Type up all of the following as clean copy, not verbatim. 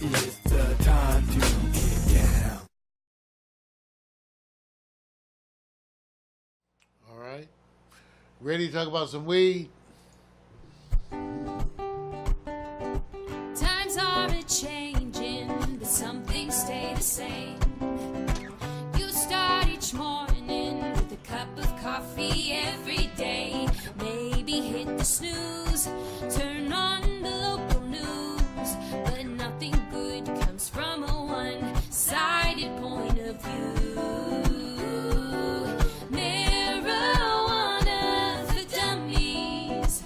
It's the time to get down. All right. Ready to talk about some weed? Times are a-changing, but some things stay the same. You start each morning with a cup of coffee every day. Maybe hit the snooze, turn on the local news, but nothing good comes from a one-sided point of view. Marijuana for dummies.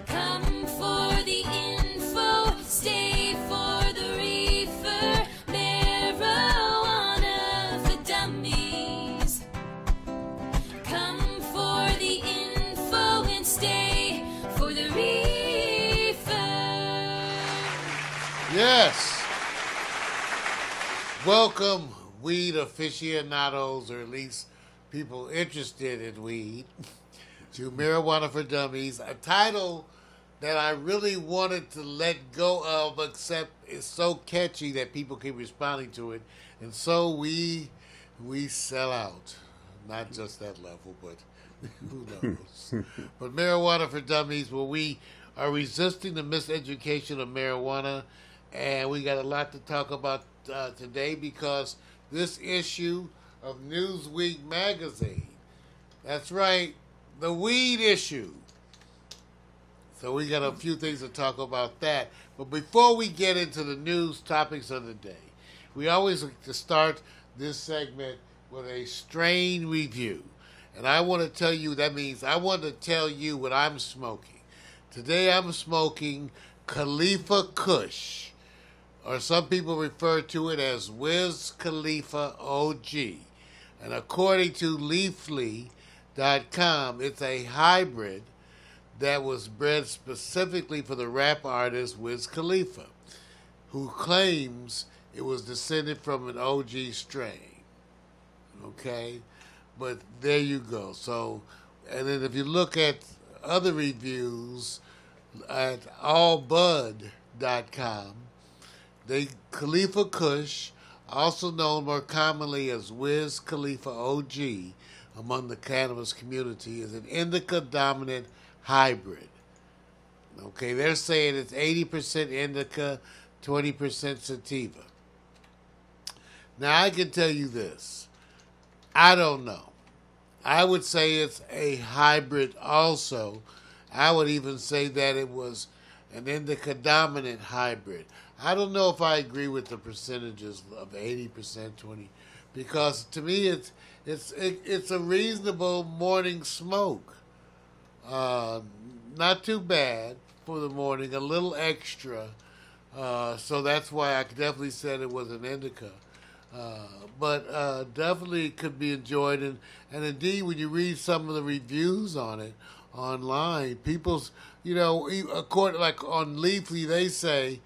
Come for the info, stay for the reefer. Marijuana for dummies. Come for the info and stay for the reefer. Yes. Welcome, weed aficionados, or at least people interested in weed, to Marijuana for Dummies, a title that I really wanted to let go of, except it's so catchy that people keep responding to it, and so we sell out. Not just that level, but who knows. But Marijuana for Dummies, where we are resisting the miseducation of marijuana, and we got a lot to talk about today because this issue of Newsweek Magazine, that's right, the weed issue. So we got a few things to talk about that. But before we get into the news topics of the day, we always like to start this segment with a strain review. And I want to tell you, that means I want to tell you what I'm smoking. Today I'm smoking Khalifa Kush, or some people refer to it as Wiz Khalifa OG. And according to Leafly.com, it's a hybrid that was bred specifically for the rap artist Wiz Khalifa, who claims it was descended from an OG strain. Okay? But there you go. So, and then if you look at other reviews at allbud.com, Khalifa Kush, also known more commonly as Wiz Khalifa OG among the cannabis community, is an indica-dominant hybrid. Okay, they're saying it's 80% indica, 20% sativa. Now, I can tell you this. I don't know. I would say it's a hybrid also. I would even say that it was an indica-dominant hybrid. I don't know if I agree with the percentages of 80%, 20%, because to me it's a reasonable morning smoke. Not too bad for the morning, a little extra. So that's why I definitely said it was an indica. But definitely could be enjoyed. And indeed, when you read some of the reviews on it online, people's, according, like on Leafly, they say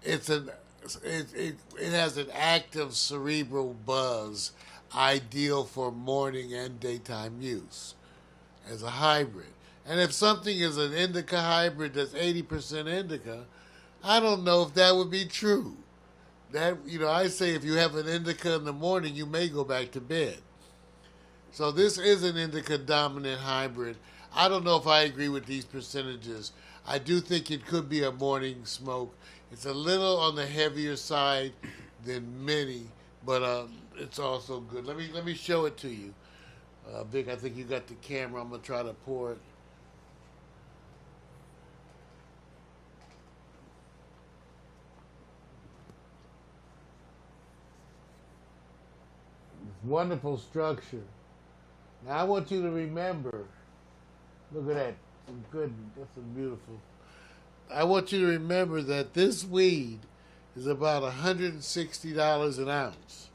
it has an active cerebral buzz, ideal for morning and daytime use as a hybrid. And if something is an indica hybrid that's 80% indica, I don't know if that would be true. That, I say if you have an indica in the morning, you may go back to bed. So this is an indica dominant hybrid. I don't know if I agree with these percentages. I do think it could be a morning smoke. It's a little on the heavier side than many, but it's also good. Let me show it to you. Vic, I think you got the camera. I'm gonna try to pour it. Wonderful structure. Now I want you to remember, look at that, good, that's a beautiful. I want you to remember that this weed is about $160 an ounce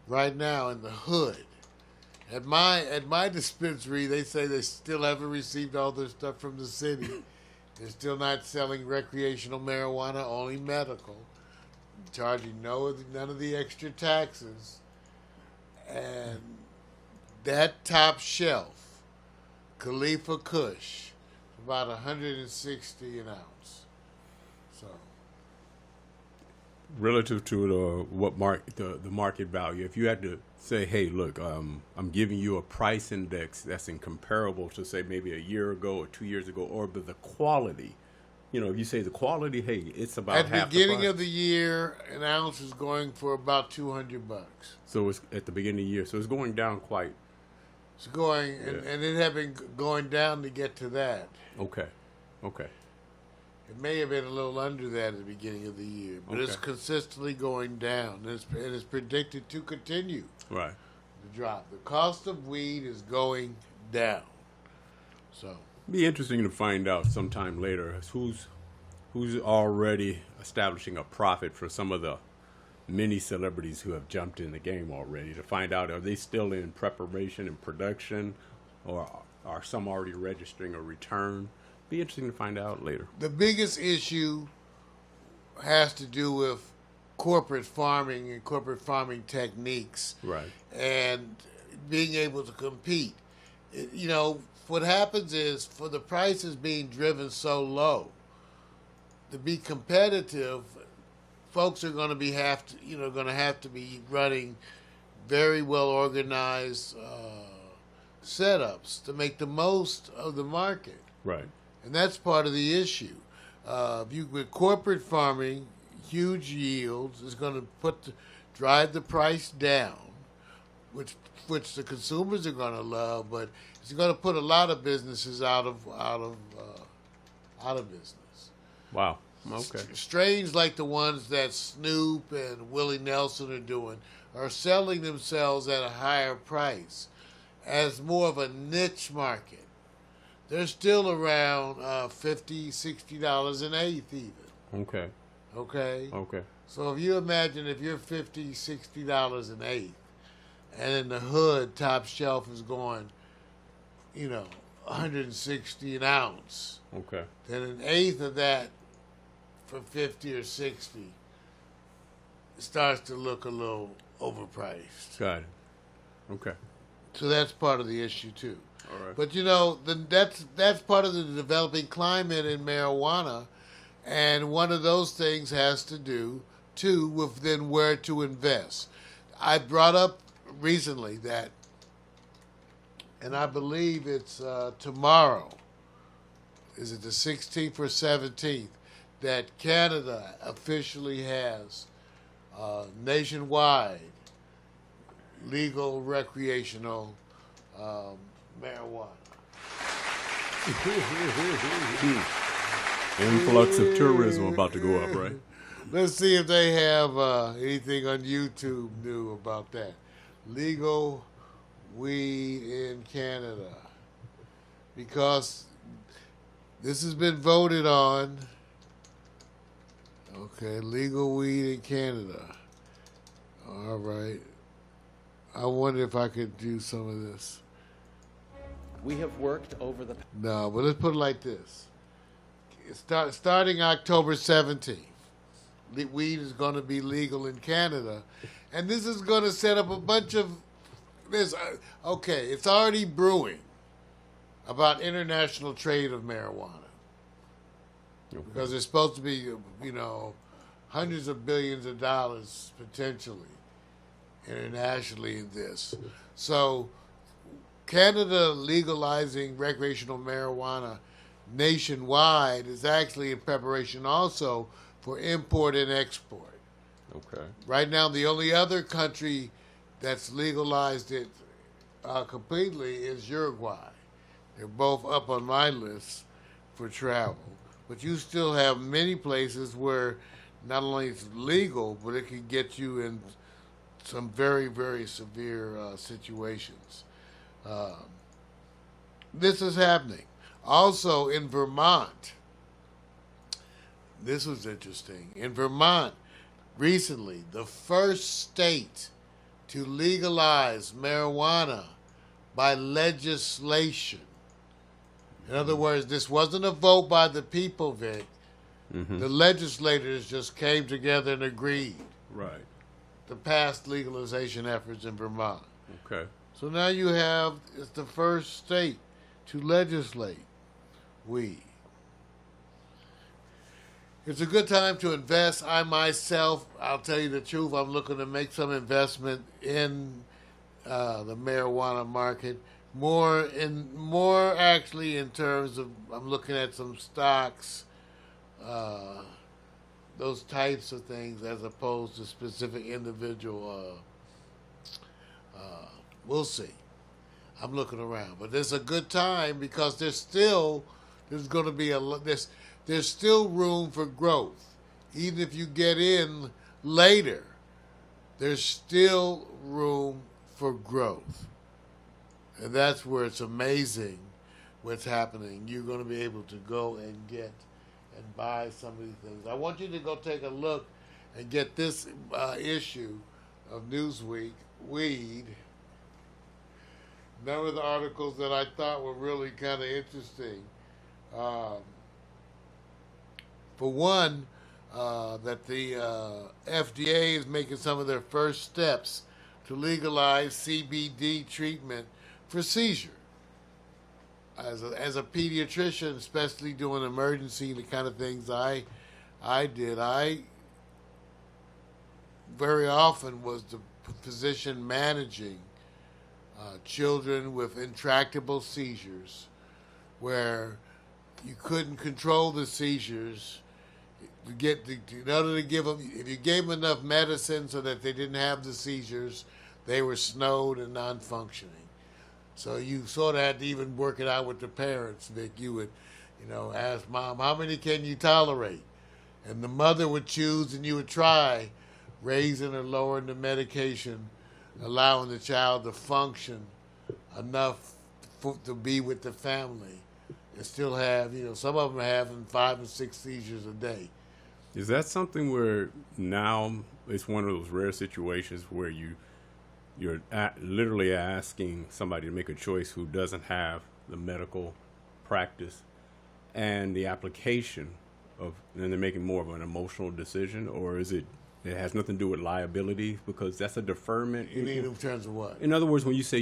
right now in the hood. At my dispensary, they say they still haven't received all their stuff from the city. They're still not selling recreational marijuana, only medical, charging none of the extra taxes. And that top shelf, Khalifa Kush, about $160 an ounce. So relative to the market value, if you had to say, hey, look, I'm giving you a price index that's incomparable to, say, maybe a year ago or 2 years ago, or but the quality, if you say the quality, hey, it's about At the half beginning the price. of the year, an ounce is going for about $200. So it's at the beginning of the year, so it's going down quite. It's going, and it had been going down to get to that. Okay. It may have been a little under that at the beginning of the year, but it's Okay. consistently going down, and it's predicted to continue Right. to drop. The cost of weed is going down. So, Be interesting to find out sometime later who's already establishing a profit for some of the many celebrities who have jumped in the game already, to find out, are they still in preparation and production, or are some already registering a return? Be interesting to find out later. the biggest issue has to do with corporate farming and corporate farming techniques. Right. And being able to compete. What happens is, for the prices being driven so low, to be competitive, folks are going to have to be running very well organized setups to make the most of the market, Right. and that's part of the issue. With corporate farming, huge yields is going to drive the price down, which the consumers are going to love, but it's going to put a lot of businesses out of business. Wow. Okay. Strains like the ones that Snoop and Willie Nelson are doing are selling themselves at a higher price as more of a niche market. They're still around $50, $60 an eighth even. Okay. Okay? So if you imagine, if you're $50, $60 an eighth, and in the hood, top shelf is going, $160 an ounce, Okay. then an eighth of that for 50 or 60 starts to look a little overpriced. Got it. Okay. So that's part of the issue too. All right. But that's part of the developing climate in marijuana, and one of those things has to do too with then where to invest. I brought up recently that, and I believe it's tomorrow. Is it the 16th or 17th? That Canada officially has nationwide legal recreational marijuana. Influx of tourism about to go up, right? Let's see if they have anything on YouTube new about that. Legal weed in Canada. Because this has been voted on. Okay, legal weed in Canada. All right. I wonder if I could do some of this. We have worked over the No, but let's put it like this. Starting October 17th, the weed is going to be legal in Canada. And this is going to set up a bunch of this. Okay, it's already brewing about international trade of marijuana. Because there's supposed to be, hundreds of billions of dollars potentially internationally in this. So Canada legalizing recreational marijuana nationwide is actually in preparation also for import and export. Okay. Right now, the only other country that's legalized it completely is Uruguay. They're both up on my list for travel. But you still have many places where not only it's legal, but it can get you in some very, very severe situations. This is happening. Also in Vermont, this was interesting. In Vermont, recently, the first state to legalize marijuana by legislation. In other words, this wasn't a vote by the people, Vic. Mm-hmm. The legislators just came together and agreed Right. to pass legalization efforts in Vermont. Okay. So now it's the first state to legislate weed. It's a good time to invest. I myself, I'll tell you the truth, I'm looking to make some investment in the marijuana market. More actually in terms of I'm looking at some stocks, those types of things as opposed to specific individual. We'll see. I'm looking around, but there's a good time because there's going to be there's still room for growth. Even if you get in later, there's still room for growth. And that's where it's amazing what's happening. You're going to be able to go and get and buy some of these things. I want you to go take a look and get this issue of Newsweek, Weed. None of the articles that I thought were really kind of interesting. For one, that the FDA is making some of their first steps to legalize CBD treatment for seizure. As a pediatrician, especially doing emergency, the kind of things I did, I very often was the physician managing children with intractable seizures, where you couldn't control the seizures. In order to give them, if you gave them enough medicine so that they didn't have the seizures, they were snowed and non-functioning. So you sort of had to even work it out with the parents, Vic. You would, ask mom, how many can you tolerate? And the mother would choose and you would try raising or lowering the medication, allowing the child to function enough to be with the family and still have, some of them are having 5 and 6 seizures a day. Is that something where now it's one of those rare situations where you're literally asking somebody to make a choice who doesn't have the medical practice and the application of, and they're making more of an emotional decision, or is it has nothing to do with liability because that's a deferment? You mean in terms of what? In other words, when you say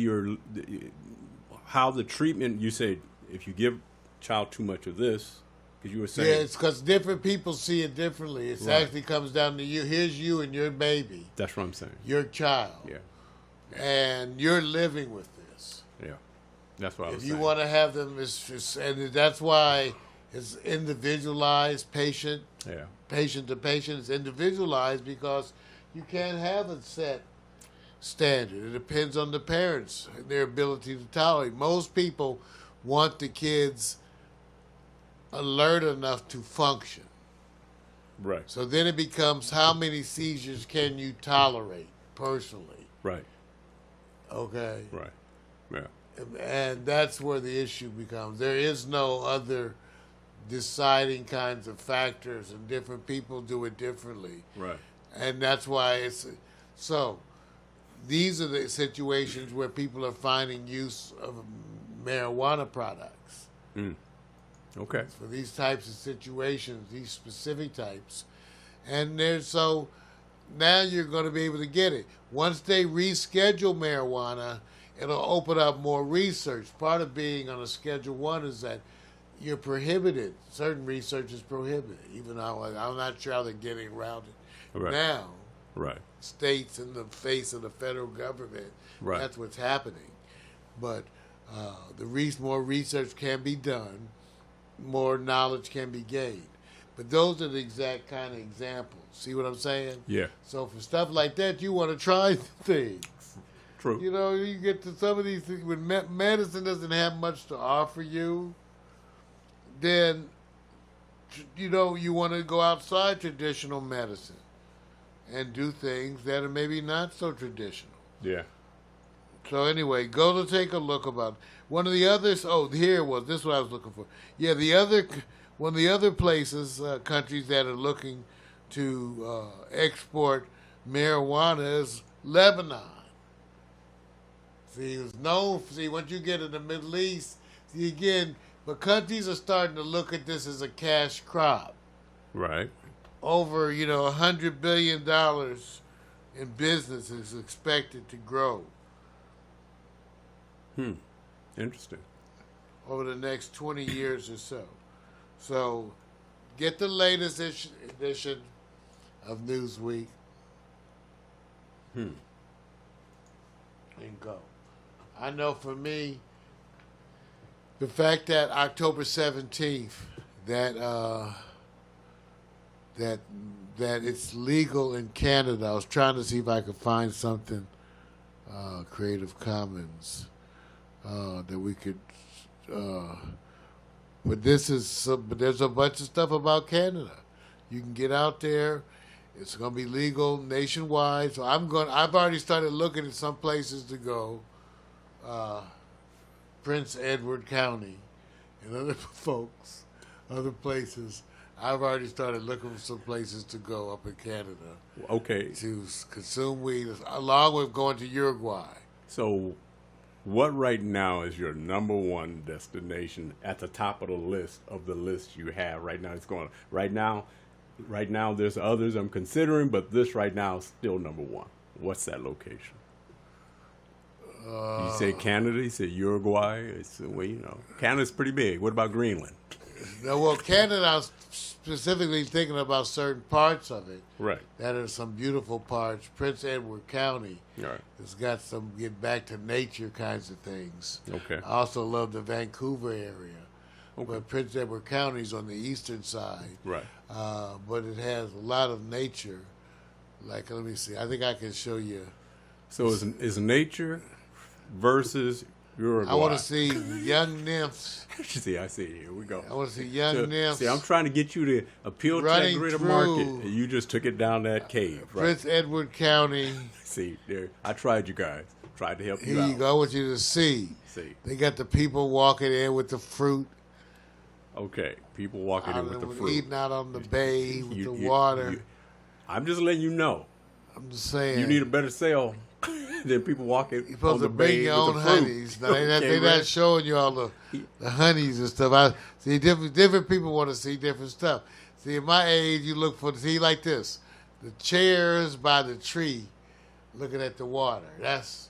how the treatment, you say if you give child too much of this, because you were saying. Yeah, it's because different people see it differently. It actually comes down to you. Here's you and your baby. That's what I'm saying. Your child. Yeah. And you're living with this. Yeah. That's what I was saying. If you want to have them, and that's why it's individualized, patient to patient. It's individualized because you can't have a set standard. It depends on the parents and their ability to tolerate. Most people want the kids alert enough to function. Right. So then it becomes how many seizures can you tolerate personally? Right. Okay. Right. Yeah. And that's where the issue becomes. There is no other deciding kinds of factors, and different people do it differently. Right. And that's why it's so. These are the situations where people are finding use of marijuana products. Mm. Okay. For these types of situations, these specific types. And so now you're going to be able to get it. Once they reschedule marijuana, it'll open up more research. Part of being on a Schedule 1 is that you're prohibited. Certain research is prohibited, even though I'm not sure how they're getting around it now. Right. States in the face of the federal government. Right. That's what's happening. But more research can be done. More knowledge can be gained. But those are the exact kind of examples. See what I'm saying? Yeah. So for stuff like that, you want to try things. True. You get to some of these things, when medicine doesn't have much to offer you, then, you want to go outside traditional medicine and do things that are maybe not so traditional. Yeah. So anyway, go to take a look about one of the others. Oh, here it was. This is what I was looking for. Yeah, one of the other places, countries that are looking to export marijuana is Lebanon. See, it was known. See, once you get in the Middle East, but countries are starting to look at this as a cash crop. Right. Over, $100 billion in business is expected to grow. Interesting. Over the next 20 years or so. So get the latest edition of Newsweek. And go. I know for me, the fact that October 17th, that it's legal in Canada. I was trying to see if I could find something, Creative Commons, that we could. But there's a bunch of stuff about Canada. You can get out there. It's going to be legal nationwide. So I've already started looking at some places to go. Prince Edward County and other folks, other places. I've already started looking for some places to go up in Canada. Okay. To consume weed, along with going to Uruguay. So, what right now is your number one destination at the top of the list you have right now? It's going right now. There's others I'm considering, but this right now is still number one. What's that location? You say Canada. You say Uruguay. Canada's pretty big. What about Greenland? No, well, Canada, I was specifically thinking about certain parts of it. Right. That are some beautiful parts. Prince Edward County Right. has got some get back to nature kinds of things. Okay. I also love the Vancouver area. Okay. But Prince Edward County's on the eastern side. Right. But it has a lot of nature. Like, let me see. I think I can show you. So is nature versus Uruguay? I want to see young nymphs. I see. Here we go. I want to see young nymphs. See, I'm trying to get you to appeal to that greater market, and you just took it down that cave. Right? Prince Edward County. See, there. I tried you guys. Tried to help you Here out. you go. I want you to see. See. They got the people walking in with the fruit. Okay. People walking in with the fruit. Eating out on the bay with the water. I'm just letting you know. I'm just saying. You need a better sale than people walking You're supposed on the to bring bay your own with the fruit. honeys. Now, they're not showing you all the honeys and stuff. I see different people want to see different stuff. See, at my age, you look for like this, the chairs by the tree, looking at the water. That's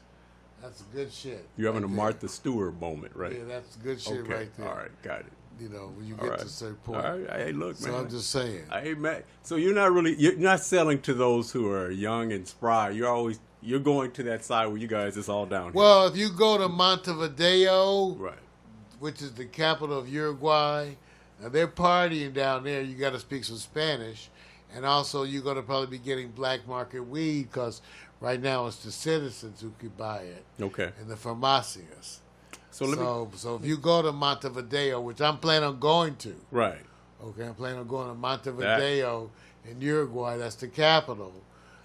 good shit. You're having right a there. Martha Stewart moment, right? Yeah, that's good shit Okay. right there. All right, got it. You know, when you All get right. to a certain point. All right. Hey, look, man. So I'm just saying. Hey, man. So you're not selling to those who are young and spry. You're going to that side where you guys, it's all down here. Well, if you go to Montevideo, Right. which is the capital of Uruguay, now they're partying down there. You got to speak some Spanish. And also, you're going to probably be getting black market weed because right now it's the citizens who can buy it. Okay. And the farmacias. So So if you go to Montevideo, which I'm planning on going to. Right. Okay, I'm planning on going to Montevideo in Uruguay. That's the capital.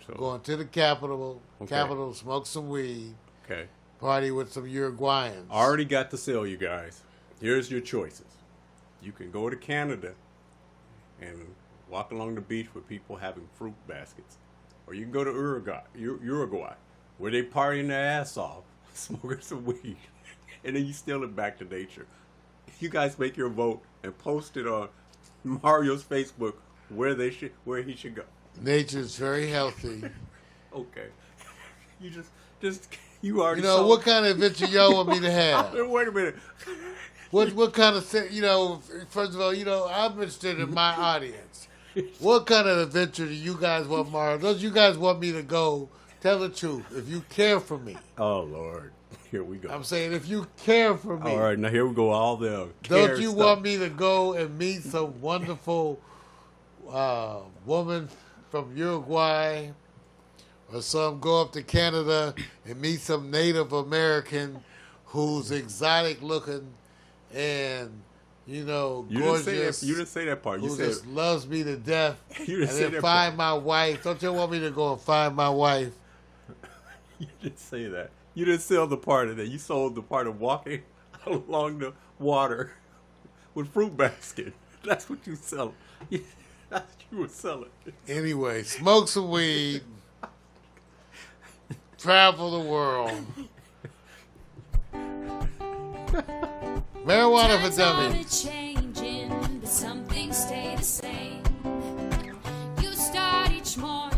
So, Going to the capital, smoke some weed, okay. party with some Uruguayans. Already got the sale, you guys. Here's your choices. You can go to Canada and walk along the beach with people having fruit baskets. Or you can go to Uruguay, where they partying their ass off, smoking some weed. And then you steal it back to nature. You guys make your vote and post it on Mario's Facebook where he should go. Nature's very healthy. Okay. You already. You know, sold. what kind of adventure y'all want me to have? Wait a minute. What kind of, first of all, I'm interested in my audience. What kind of adventure do you guys want, Mario? Don't you guys want me to go? Tell the truth. If you care for me. Oh, Lord. Here we go. I'm saying if you care for me. All right, now here we go. All the Don't you want me to go and meet some wonderful woman from Uruguay, or go up to Canada and meet some Native American who's exotic looking and gorgeous? You didn't say that part. You who said just loves me to death. You didn't and say then that find my wife. Don't you want me to go and find my wife? you didn't say that. You didn't sell the part of that. You sold the part of walking along the water with fruit basket. That's what you sell. That's what you were selling. Anyway, smoke some weed. Travel the world. Marijuana for Times are dummies. changing, but some things stay the same. You start each morning